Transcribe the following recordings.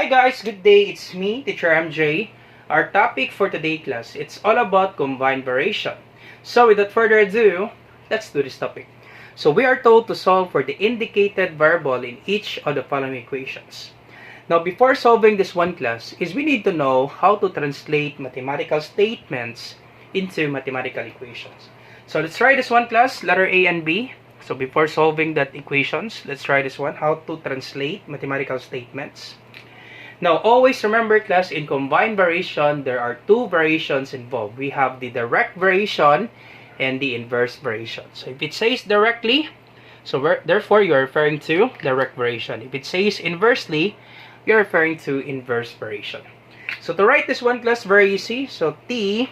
guys, good day. It's me, Teacher MJ. Our topic for today class, it's all about combined variation. So without further ado, let's do this topic. So we are told to solve for the indicated variable in each of the following equations. Now before solving this one class, we need to know how to translate mathematical statements into mathematical equations. So let's try this one class, letter A and B. So before solving that equations, let's try this one, how to translate mathematical statements. Now always remember class, in combined variation, there are two variations involved. We have the direct variation and the inverse variation. So if it says directly, therefore you're referring to direct variation. If it says inversely, you're referring to inverse variation. So to write this one class, very easy. So T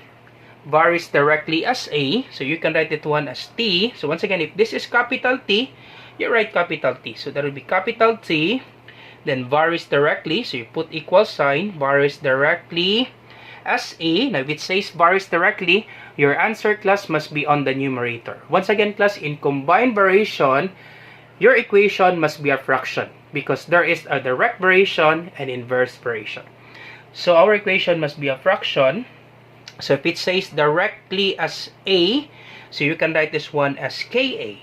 varies directly as A. So you can write it one as T. So once again, if this is capital T, you write capital T. So that will be capital T. Then varies directly. So you put equal sign. Varies directly as A. Now if it says varies directly, your answer class must be on the numerator. Once again class, in combined variation, your equation must be a fraction because there is a direct variation and inverse variation. So our equation must be a fraction. So if it says directly as A, so you can write this one as Ka.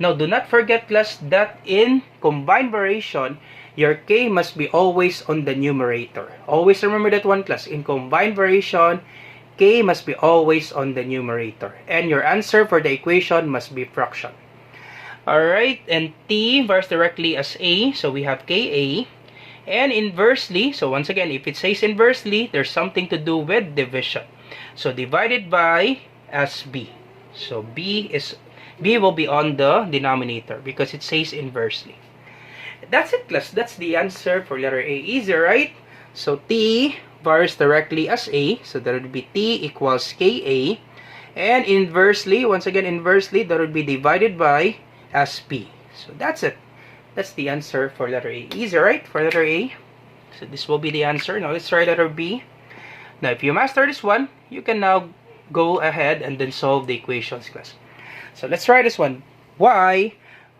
Now do not forget class that in combined variation, your K must be always on the numerator. Always remember that one class. In combined variation, K must be always on the numerator. And your answer for the equation must be fraction. Alright, and T varies directly as A, so we have Ka. And inversely, so once again, if it says inversely, there's something to do with division. So divided by as B. So B will be on the denominator because it says inversely. That's it class. That's the answer for letter A. Easy, right? So T varies directly as A, so that would be T equals Ka. And inversely, once again inversely, that would be divided by as B. So that's it. That's the answer for letter A. Easy, right? For letter A. So this will be the answer. Now let's try letter B. Now if you master this one, you can now go ahead and then solve the equations class. So let's try this one. Y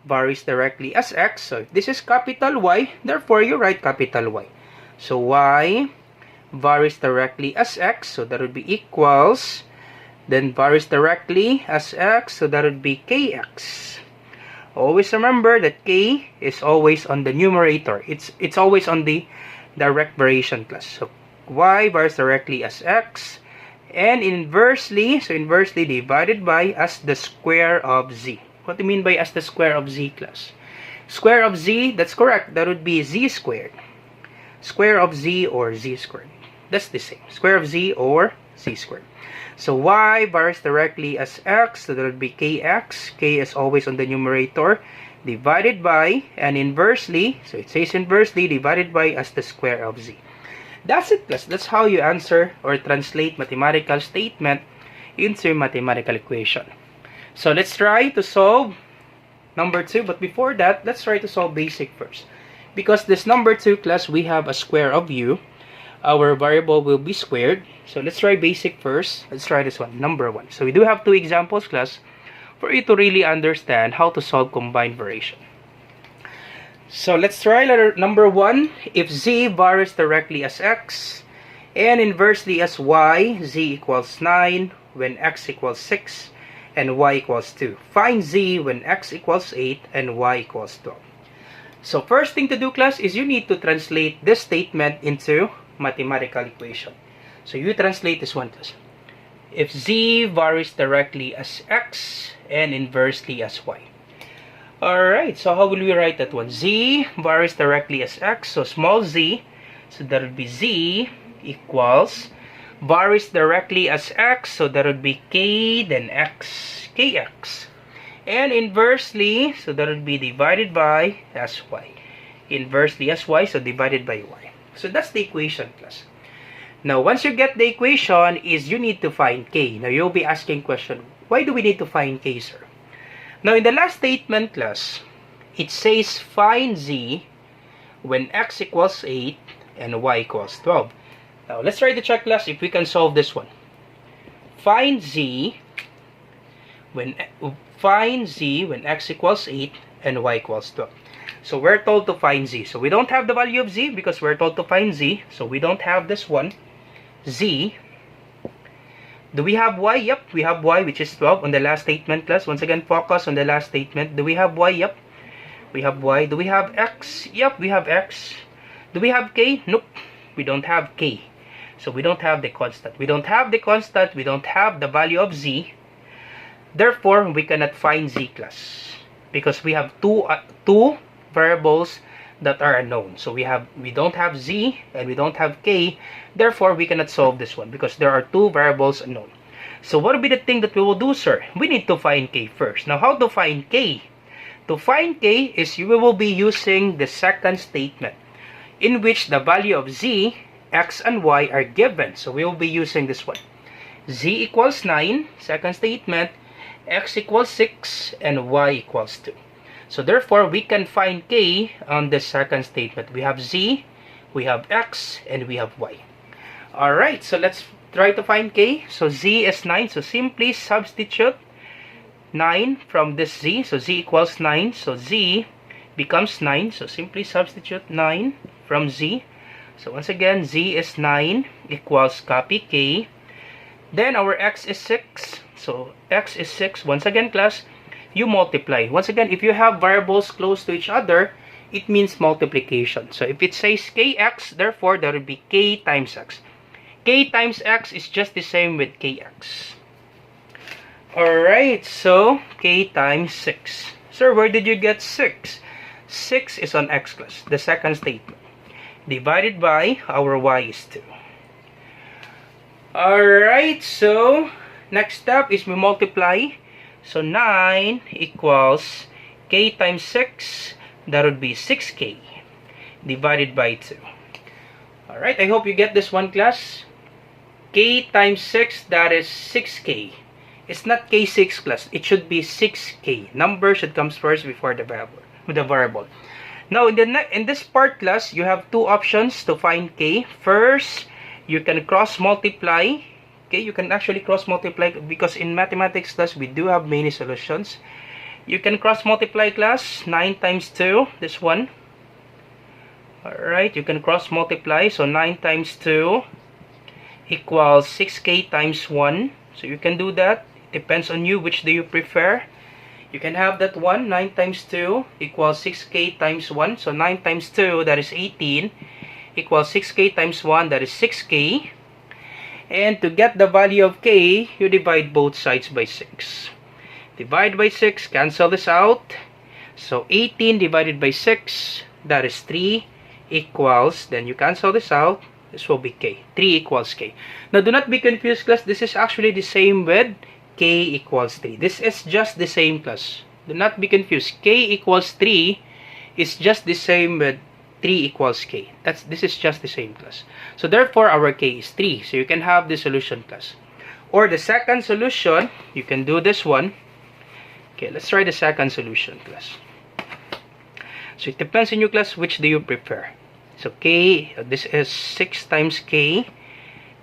varies directly as X. So if this is capital Y, therefore you write capital Y. So Y varies directly as X. So that would be equals. Then varies directly as X. So that would be Kx. Always remember that K is always on the numerator. It's always on the direct variation class. So Y varies directly as X. And inversely, so inversely divided by as the square of Z. What do you mean by as the square of Z class? Square of Z, that's correct. That would be Z squared. Square of Z or Z squared. That's the same. Square of Z or Z squared. So Y varies directly as X, so that would be Kx. K is always on the numerator. Divided by, and inversely, so it says inversely, divided by as the square of Z. That's it class. That's how you answer or translate mathematical statement into mathematical equation. So let's try to solve number 2. But before that, let's try to solve basic first. Because this number 2 class, we have a square of U. Our variable will be squared. So let's try basic first. Let's try this one, number 1. So we do have 2 examples class for you to really understand how to solve combined variation. So let's try letter number 1. If Z varies directly as X and inversely as Y, Z equals 9 when X equals 6 and Y equals 2. Find Z when X equals 8 and Y equals 12. So first thing to do class is you need to translate this statement into mathematical equation. So you translate this one class. If Z varies directly as X and inversely as Y. Alright, so how will we write that one? Z varies directly as X, so small z, so that would be Z equals varies directly as X, so that would be K, then X, Kx. And inversely, so that would be divided by as Y. Inversely as Y, so divided by Y. So that's the equation class. Now once you get the equation, is you need to find K. Now you'll be asking question, why do we need to find K, sir? Now in the last statement class, it says find Z when X equals 8 and Y equals 12. Now let's try to check class if we can solve this one. Find Z when X equals 8 and Y equals 12. So we're told to find z. So we don't have the value of z because we're told to find z. So we don't have this one. Z. Do we have y? Yep, we have y, which is 12 on the last statement, class. Once again, focus on the last statement. Do we have y? Yep, we have y. Do we have x? Yep, we have x. Do we have k? Nope, we don't have k. So we don't have the constant. We don't have the constant. We don't have the value of z. Therefore, we cannot find z, class, because we have two variables that are unknown. So we don't have z and we don't have k. Therefore, we cannot solve this one because there are two variables unknown. So what will be the thing that we will do, sir? We need to find k first. Now, how to find k? To find k is we will be using the second statement, in which the value of z, x, and y are given. So we will be using this one. Z equals 9, second statement, x equals 6, and y equals 2. So therefore, we can find k on the second statement. We have z, we have x, and we have y. Alright, so let's try to find k. So z is 9, so simply substitute 9 from this z. So z equals 9, so z becomes 9. So simply substitute 9 from z. So once again, z is 9 equals copy k. Then our x is 6. So x is 6. Once again, class, you multiply. Once again, if you have variables close to each other, it means multiplication. So if it says kx, therefore there will be k times x. K times x is just the same with kx. Alright, so k times 6. Sir, where did you get 6? 6 is on x, class, the second statement. Divided by our y is 2. Alright, so next step is we multiply. So 9 equals k times 6. That would be 6k divided by 2. Alright, I hope you get this one, class. K times 6, that is 6k. It's not k6, class. It should be 6k. Number should come first before the variable. Now, in this part, class, you have two options to find k. First, you can cross multiply. Okay, you can actually cross multiply because in mathematics, class, we do have many solutions. You can cross multiply, class. 9 times 2, this one. Alright, you can cross multiply. So 9 times 2 equals 6k times 1. So you can do that. It depends on you. Which do you prefer? You can have that one. 9 times 2 equals 6k times 1. So 9 times 2, that is 18, equals 6k times 1, that is 6k. And to get the value of k, you divide both sides by 6. Divide by 6, cancel this out. So 18 divided by 6, that is 3, equals, then you cancel this out, this will be k. 3 equals k. Now do not be confused, class. This is actually the same with k equals 3. This is just the same, class. Do not be confused. K equals 3 is just the same with 3 equals k. This is just the same, class. So therefore, our k is 3. So you can have the solution, class. Or the second solution, you can do this one. Okay, let's try the second solution, class. So it depends on you, class, which do you prefer. So k, this is 6 times k.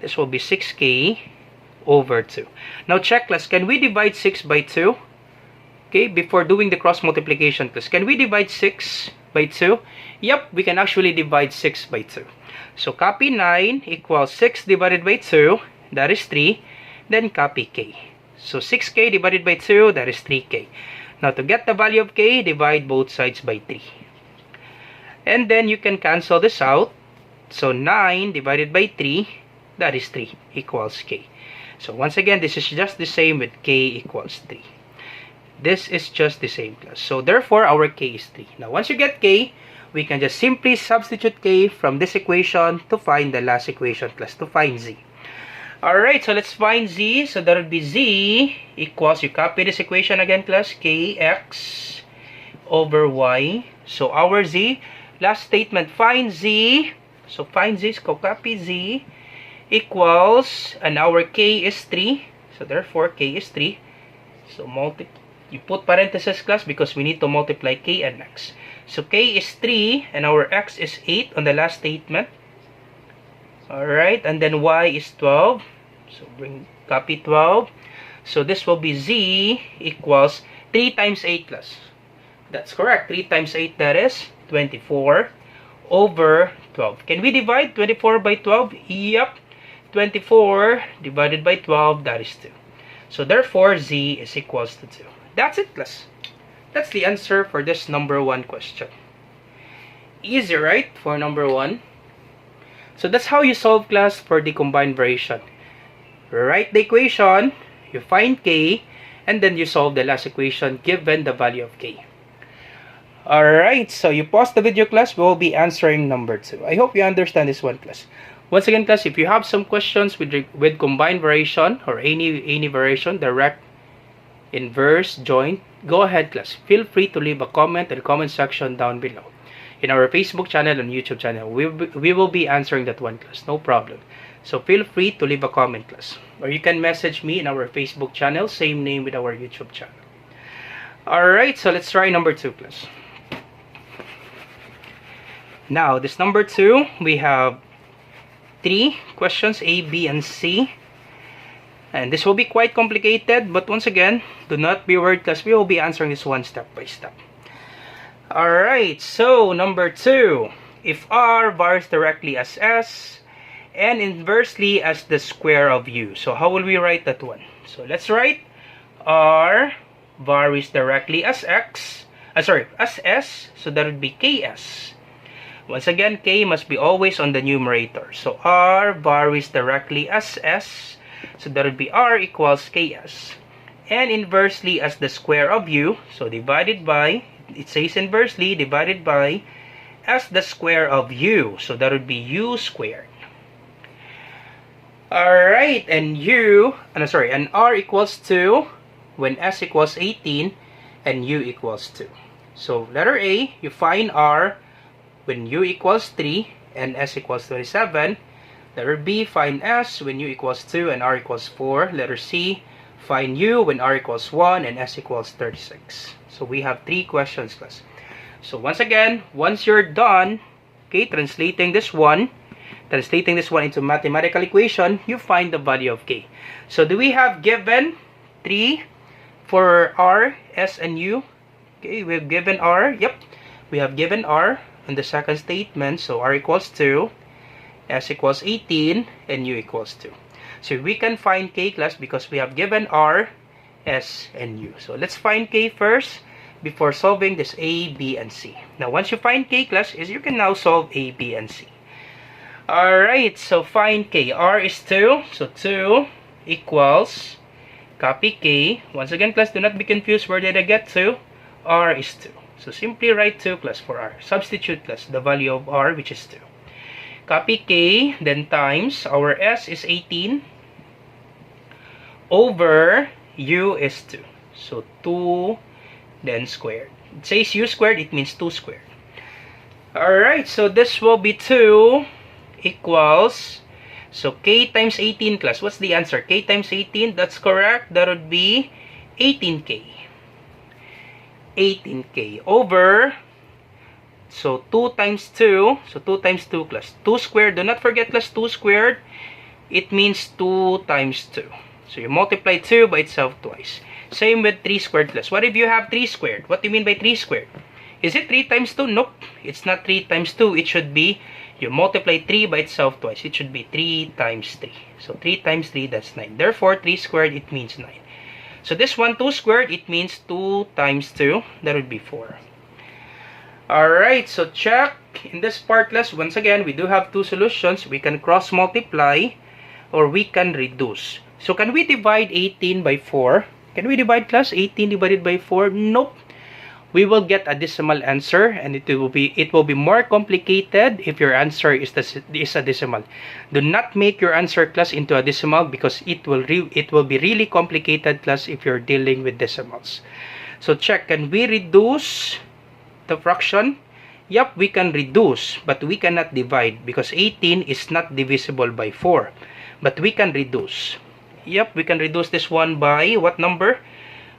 This will be 6k over 2. Now check, class, can we divide 6 by 2? Okay, before doing the cross multiplication, class, can we divide 6 by 2? Yep, we can actually divide 6 by 2. So copy 9 equals 6 divided by 2, that is 3. Then copy k. So 6k divided by 2, that is 3k. Now to get the value of k, divide both sides by 3. And then you can cancel this out. So 9 divided by 3, that is 3, equals k. So once again, this is just the same with k equals 3. This is just the same, class. So therefore, our k is 3. Now once you get k, we can just simply substitute k from this equation to find the last equation, class, to find z. Alright, so let's find z. So that would be z equals, you copy this equation again, class, kx over y. So our z, last statement, find z. So find z, so copy z equals, and our k is 3. So therefore, k is 3. So you put parentheses, class, because we need to multiply k and x. So k is 3 and our x is 8 on the last statement. Alright, and then y is 12. So copy 12. So this will be z equals 3 times 8, class. That's correct. 3 times 8, that is 24 over 12. Can we divide 24 by 12? Yep. 24 divided by 12, that is 2. So therefore, z is equals to 2. That's it, class. That's the answer for this number 1 question. Easy, right? For number 1. So that's how you solve, class, for the combined variation. Write the equation, you find k, and then you solve the last equation given the value of k. Alright, so you pause the video, class. We will be answering number 2. I hope you understand this one, class. Once again, class, if you have some questions with combined variation or any variation, direct, inverse, joint, go ahead, class. Feel free to leave a comment in the comment section down below. In our Facebook channel and YouTube channel, we will be answering that one, class. No problem. So feel free to leave a comment, class. Or you can message me in our Facebook channel, same name with our YouTube channel. Alright, so let's try number 2, class. Now, this number 2, we have 3 questions, A, B, and C. And this will be quite complicated, but once again, do not be worried, class. We will be answering this one step by step. Alright, so number 2. If R varies directly as S and inversely as the square of U. So how will we write that one? So let's write R varies directly as as S. So that would be KS. Once again, K must be always on the numerator. So R varies directly as S. So that would be R equals KS. And inversely as the square of U. So divided by, it says inversely, divided by as the square of U. So that would be U squared. Alright, and and R equals 2 when S equals 18 and U equals 2. So letter A, you find R when U equals 3 and S equals 27. Letter B, find S when U equals 2 and R equals 4. Letter C, find U when R equals 1 and S equals 36. So we have 3 questions, class. So once again, once you're done, okay, translating this one into mathematical equation, you find the value of K. So do we have given 3 for R, S, and U? Okay, we have given R. Yep, we have given R in the second statement. So R equals 2, S equals 18, and U equals 2. So we can find K, class, because we have given R, S, and U. So let's find K first before solving this A, B, and C. Now once you find K, class, you can now solve A, B, and C. Alright, so find K. R is 2. So 2 equals, copy K. Once again, class, do not be confused. Where did I get 2? R is 2. So simply write 2, class, for R. Substitute, class, the value of R, which is 2. Copy K, then times, our S is 18 over U is 2. So 2, then squared. It says U squared, it means 2 squared. Alright, so this will be 2 equals, so K times 18, class. What's the answer? K times 18, that's correct. That would be 18K. 18K over, so 2 times 2, so 2 times 2, class. 2 squared, do not forget, class, 2 squared, it means 2 times 2. So you multiply 2 by itself twice. Same with 3 squared, class. What if you have 3 squared? What do you mean by 3 squared? Is it 3 times 2? Nope. It's not 3 times 2. It should be, you multiply 3 by itself twice. It should be 3 times 3. So 3 times 3, that's 9. Therefore, 3 squared, it means 9. So this one, 2 squared, it means 2 times 2. That would be 4. Alright, so check. In this part, class, once again, we do have 2 solutions. We can cross multiply or we can reduce. So can we divide 18 by 4? Can we divide, class, 18 divided by 4? Nope. We will get a decimal answer, and it will be more complicated if your answer is a decimal. Do not make your answer, class, into a decimal, because it will be really complicated, class, if you're dealing with decimals. So check, can we reduce the fraction? Yep, we can reduce, but we cannot divide because 18 is not divisible by 4. But we can reduce. Yep, we can reduce this one by what number?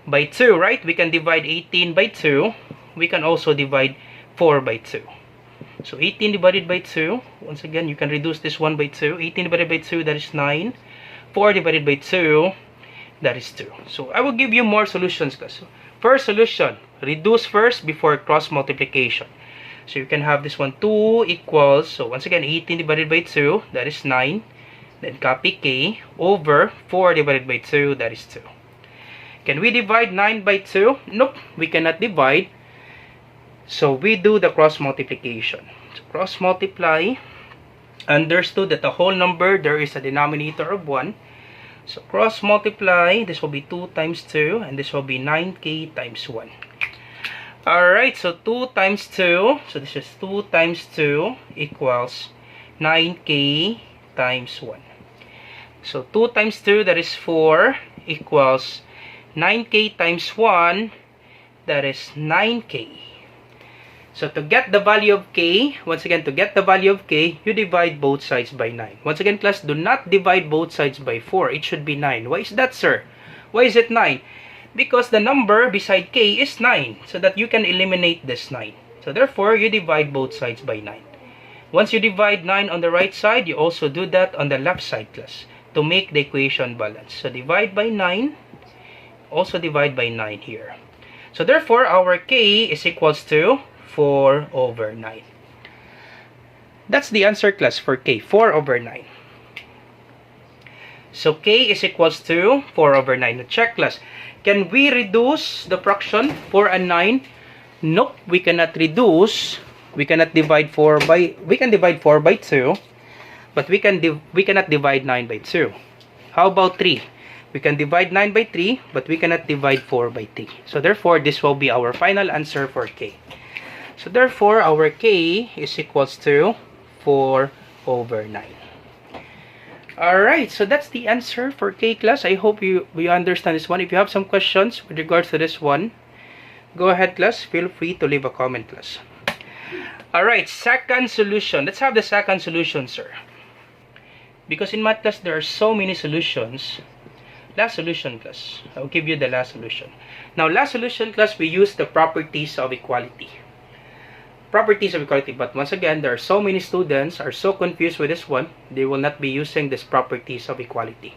By 2, right? We can divide 18 by 2. We can also divide 4 by 2. So 18 divided by 2. Once again, you can reduce this one by 2. 18 divided by 2, that is 9. 4 divided by 2, that is 2. So I will give you more solutions, guys. First solution, reduce first before cross multiplication. So you can have this one 2 equals, so once again 18 divided by 2, that is 9. Then copy k over 4 divided by 2, that is 2. Can we divide 9 by 2? Nope, we cannot divide. So we do the cross multiplication. So cross multiply, understood that the whole number, there is a denominator of 1. So cross multiply, this will be 2 times 2, and this will be 9k times 1. Alright, so 2 times 2, so this is 2 times 2 equals 9k times 1. So 2 times 2, that is 4, equals 9k times 1, that is 9k. So to get the value of k, once again, to get the value of k, you divide both sides by 9. Once again, class, do not divide both sides by 4. It should be 9. Why is that, sir? Why is it 9? Because the number beside k is 9, so that you can eliminate this 9. So therefore, you divide both sides by 9. Once you divide 9 on the right side, you also do that on the left side, class, to make the equation balance. So divide by 9, also divide by 9 here. So therefore, our k is equals to 4 over 9. That's the answer, class, for k, 4 over 9. So k is equals to 4 over 9. Now check, class. Can we reduce the fraction 4 and 9? Nope, we cannot reduce. We cannot divide 4 by, we can divide 4 by 2, but we cannot divide 9 by 2. How about 3? We can divide 9 by 3, but we cannot divide 4 by 3. So therefore, this will be our final answer for k. So therefore, our k is equals to 4 over 9. Alright, so that's the answer for k, class. I hope we understand this one. If you have some questions with regards to this one, go ahead, class. Feel free to leave a comment, class. Alright, second solution. Let's have the second solution, sir. Because in math class, there are so many solutions. Last solution, class. I'll give you the last solution. Now, last solution, class, we use the properties of equality. Properties of equality. But once again, there are so many students are so confused with this one. They will not be using this properties of equality.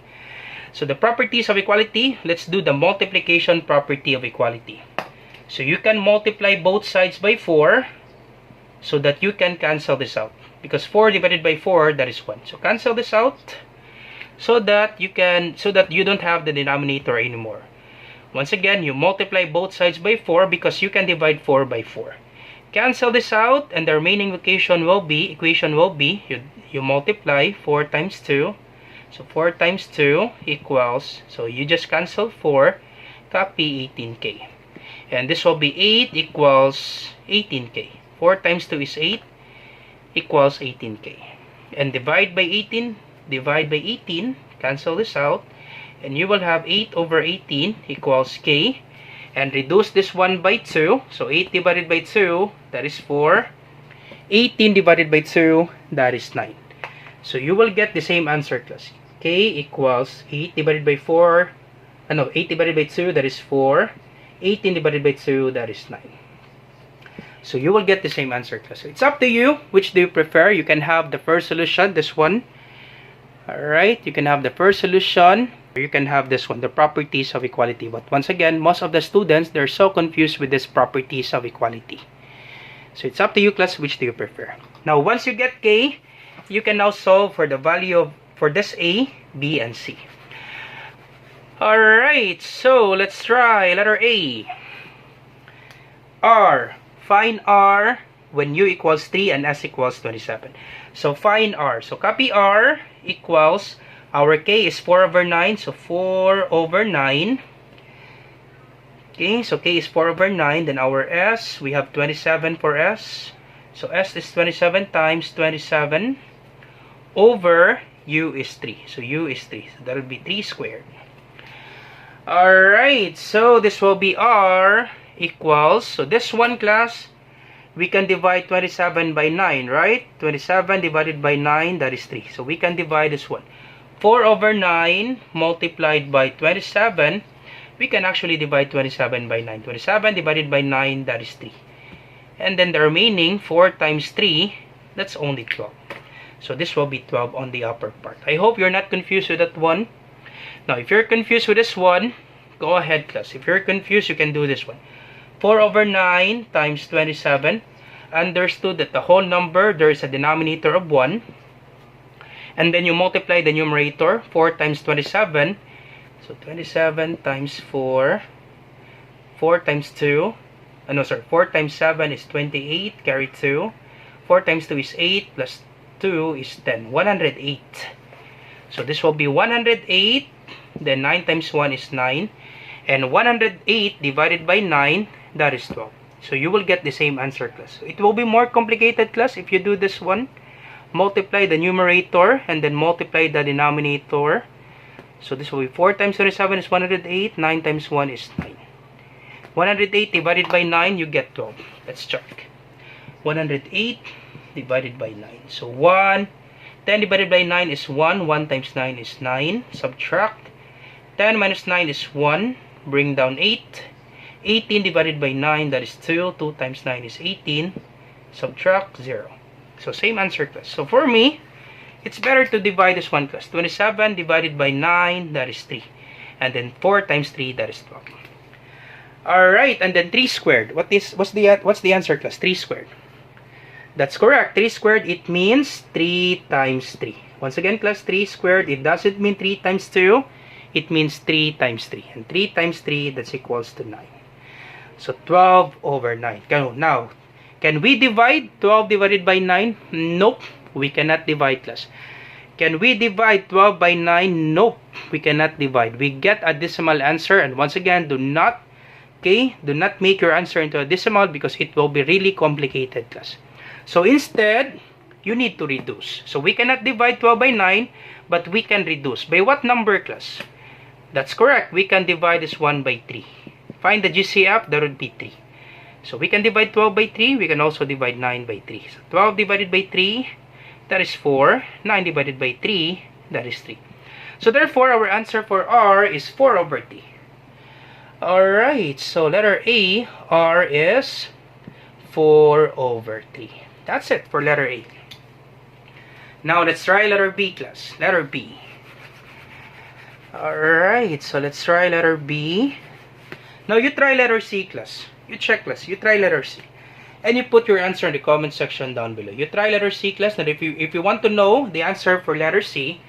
So the properties of equality, let's do the multiplication property of equality. So you can multiply both sides by 4 so that you can cancel this out. Because 4 divided by 4, that is 1. So cancel this out so that you don't have the denominator anymore. Once again, you multiply both sides by 4 because you can divide 4 by 4. Cancel this out, and the remaining equation will be you multiply 4 times 2. So 4 times 2 equals, so you just cancel 4, copy 18k. And this will be 8 equals 18k. 4 times 2 is 8 equals 18k. And divide by 18, cancel this out, and you will have 8 over 18 equals k. And reduce this one by 2. So 8 divided by 2, that is 4. 18 divided by 2, that is 9. So you will get the same answer, class. K equals 8 divided by 4. 8 divided by 2, that is 4. 18 divided by 2, that is 9. So you will get the same answer, class. So it's up to you. Which do you prefer? You can have the first solution, this one. Alright, you can have the first solution. You can have this one, the properties of equality. But once again, most of the students, they're so confused with this properties of equality. So it's up to you, class, which do you prefer. Now, once you get k, you can now solve for the value for this a, b, and c. Alright, so let's try letter a. R. Find r when u equals 3 and s equals 27. So find r. So copy r equals, our k is 4 over 9, so 4 over 9. Okay, so k is 4 over 9. Then our s, we have 27 for s. So s is 27 times 27 over u is 3. So u is 3. So that will be 3 squared. Alright, so this will be r equals, so this one, class, we can divide 27 by 9, right? 27 divided by 9, that is 3. So we can divide this one. 4 over 9 multiplied by 27, we can actually divide 27 by 9. 27 divided by 9, that is 3. And then the remaining 4 times 3, that's only 12. So this will be 12 on the upper part. I hope you're not confused with that one. Now, if you're confused with this one, go ahead, class. If you're confused, you can do this one. 4 over 9 times 27. Understood that the whole number, there is a denominator of 1. And then you multiply the numerator, 4 times 27. So 27 times 4. 4 times 2. 4 times 7 is 28, carry 2. 4 times 2 is 8, plus 2 is 10. 108. So this will be 108. Then 9 times 1 is 9. And 108 divided by 9, that is 12. So you will get the same answer, class. It will be more complicated, class, if you do this one. Multiply the numerator and then multiply the denominator. So this will be 4 times 27 is 108. 9 times 1 is 9. 108 divided by 9, you get 12. Let's check. 108 divided by 9. So 10 divided by 9 is 1. 1 times 9 is 9. Subtract. 10 minus 9 is 1. Bring down 8. 18 divided by 9, that is 2. 2 times 9 is 18. Subtract 0. So same answer, class. So for me, it's better to divide this one, class. 27 divided by 9, that is 3. And then 4 times 3, that is 12. Alright, and then 3 squared. What's the answer, class? 3 squared. That's correct. 3 squared, it means 3 times 3. Once again, class, 3 squared, it doesn't mean 3 times 2. It means 3 times 3. And 3 times 3, that's equals to 9. So 12 over 9. Now, can we divide 12 divided by 9? Nope. We cannot divide, class. Can we divide 12 by 9? Nope. We cannot divide. We get a decimal answer. And once again, do not make your answer into a decimal because it will be really complicated, class. So instead, you need to reduce. So we cannot divide 12 by 9, but we can reduce. By what number, class? That's correct. We can divide this 1 by 3. Find the GCF, that would be 3. So we can divide 12 by 3. We can also divide 9 by 3. So 12 divided by 3, that is 4. 9 divided by 3, that is 3. So therefore, our answer for R is 4 over 3. Alright, so letter A, R is 4 over 3. That's it for letter A. Now let's try letter B, class. Letter B. Alright, so let's try letter B. Now you try letter C, class. You check, class. You try letter C. And you put your answer in the comment section down below. You try letter C, class. And if you want to know the answer for letter C,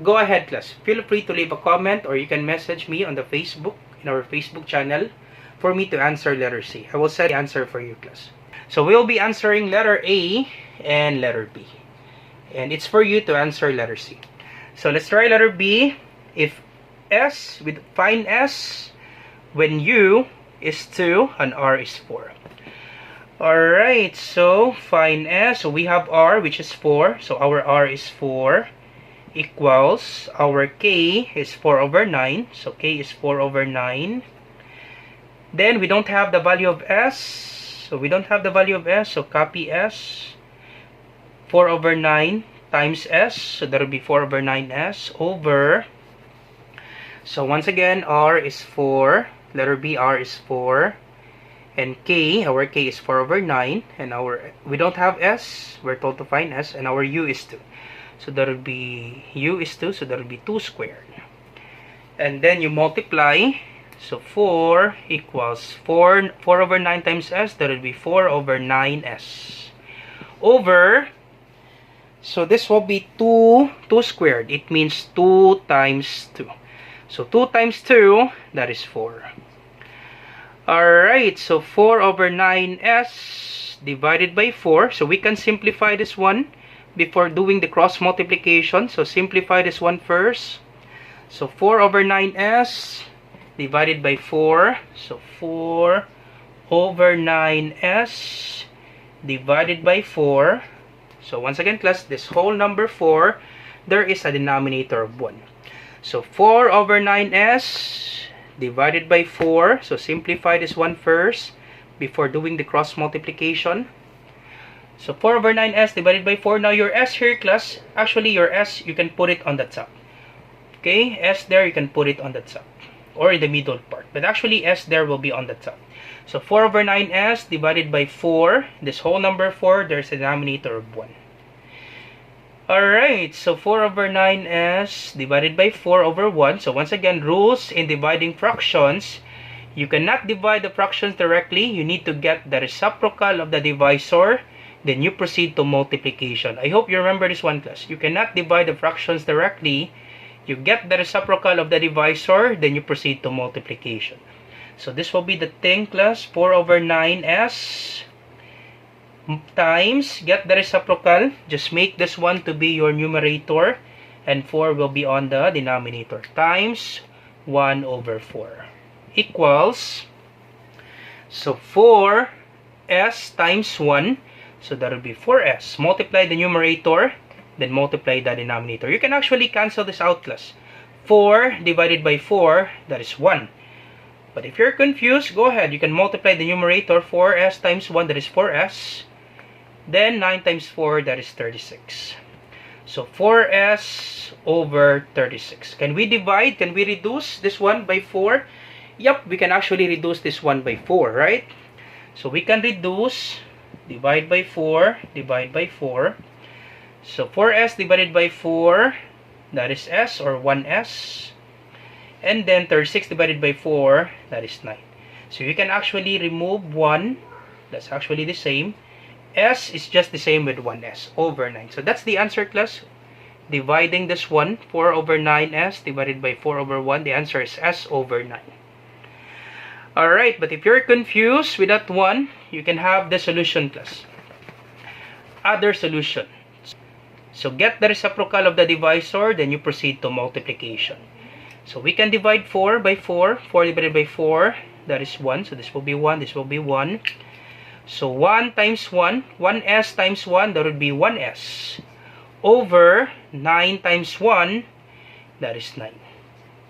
go ahead, class. Feel free to leave a comment or you can message me on the Facebook, in our Facebook channel, for me to answer letter C. I will set the answer for you, class. So we'll be answering letter A and letter B. And it's for you to answer letter C. So let's try letter B. If find S when U is 2 and R is 4. Alright, so find S. So we have R, which is 4. So our R is 4 equals our K is 4 over 9. So K is 4 over 9. Then we don't have the value of S. So we don't have the value of S. So copy S. 4 over 9 times S. So that will be 4 over 9S over. So once again, R is 4. Letter B, R is 4. And K, our K is 4 over 9. And we don't have S. We're told to find S. And our U is 2. So that will be, U is 2. So that will be 2 squared. And then you multiply. So 4 equals 4 over 9 times S. That will be 4 over 9S. Over, so this will be 2 squared. It means 2 times 2. So 2 times 2, that is 4. Alright, so 4 over 9S divided by 4. So we can simplify this one before doing the cross multiplication. So simplify this one first. So 4 over 9S divided by 4. So 4 over 9S divided by 4. So once again, class, this whole number 4, there is a denominator of 1. So 4 over 9S divided by 4. So simplify this one first before doing the cross multiplication. So 4 over 9S divided by 4. Now your S here, class, actually your S, you can put it on the top. Okay, S there, you can put it on the top or in the middle part. But actually S there will be on the top. So 4 over 9S divided by 4. This whole number 4, there's a denominator of 1. Alright, so 4 over 9S divided by 4 over 1. So once again, rules in dividing fractions, You cannot divide the fractions directly. You need to get the reciprocal of the divisor. Then you proceed to multiplication. I hope you remember this one, class. You cannot divide the fractions directly. You get the reciprocal of the divisor. Then you proceed to multiplication. So this will be the thing, class. 4 over 9s times, get the reciprocal. Just make this one to be your numerator. And 4 will be on the denominator. Times 1 over 4. Equals, so 4s times 1, so that will be 4s. Multiply the numerator, then multiply the denominator. You can actually cancel this out, class. 4 divided by 4, that is 1. But if you're confused, go ahead. You can multiply the numerator, 4s times 1, that is 4s. Then 9 times 4, that is 36. So 4s over 36. Can we divide? Can we reduce this one by 4? Yep, we can actually reduce this one by 4, right? So we can reduce, divide by 4, divide by 4. So 4s divided by 4, that is s, or 1s. And then 36 divided by 4, that is 9. So you can actually remove 1. That's actually the same. S is just the same with 1s over 9. So that's the answer, class. Dividing this one, 4 over 9s divided by 4 over 1, the answer is s over 9. Alright, but if you're confused with that one, you can have the solution, class. Other solution. So get the reciprocal of the divisor, then you proceed to multiplication. So we can divide 4 by 4. 4 divided by 4, that is 1. So this will be 1, this will be 1. So 1 times 1, 1s times 1, that would be 1s. Over 9 times 1, that is 9.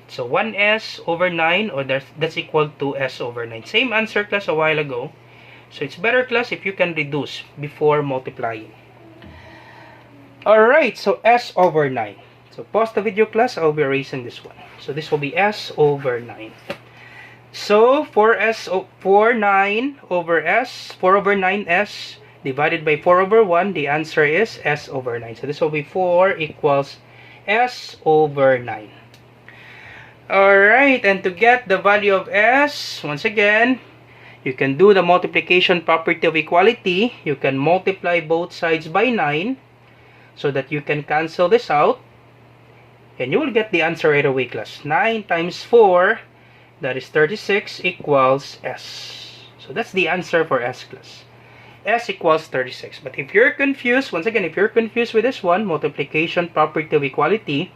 So 1s over 9, or that's equal to s over 9. Same answer, class, a while ago. So it's better, class, if you can reduce before multiplying. Alright, so s over 9. So pause the video, class. I'll be erasing this one. So this will be s over 9. So 4 9 over s, 4 over 9s divided by 4 over 1, the answer is s over 9. So this will be 4 equals s over 9. Alright, and to get the value of s, once again, you can do the multiplication property of equality. You can multiply both sides by 9 so that you can cancel this out. And you will get the answer right away, class. 9 times 4, that is 36, equals s. So that's the answer for s, class. S equals 36. But if you're confused, once again, if you're confused with this one, multiplication property of equality,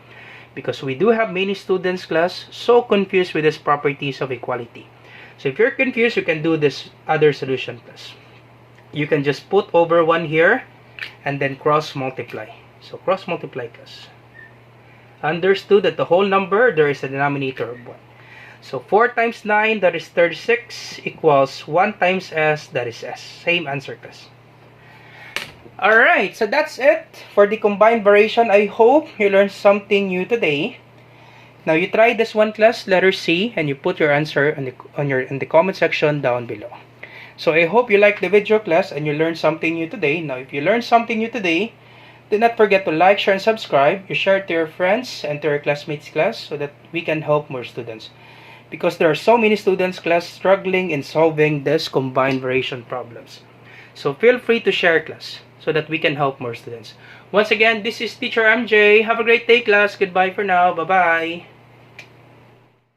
because we do have many students, class, so confused with these properties of equality. So if you're confused, you can do this other solution, class. You can just put over 1 here and then cross multiply. So cross multiply, class. Understood that the whole number, there is a denominator of 1. So 4 times 9, that is 36, equals 1 times s, that is s. Same answer, class. Alright, so that's it for the combined variation. I hope you learned something new today. Now you try this one, class, letter C, and you put your answer in the comment section down below. So I hope you liked the video, class, and you learned something new today. Now if you learned something new today, do not forget to like, share, and subscribe. You share it to your friends and to your classmates, class, so that we can help more students. Because there are so many students, class, struggling in solving this combined variation problems. So feel free to share, class, so that we can help more students. Once again, this is Teacher MJ. Have a great day, class. Goodbye for now. Bye-bye.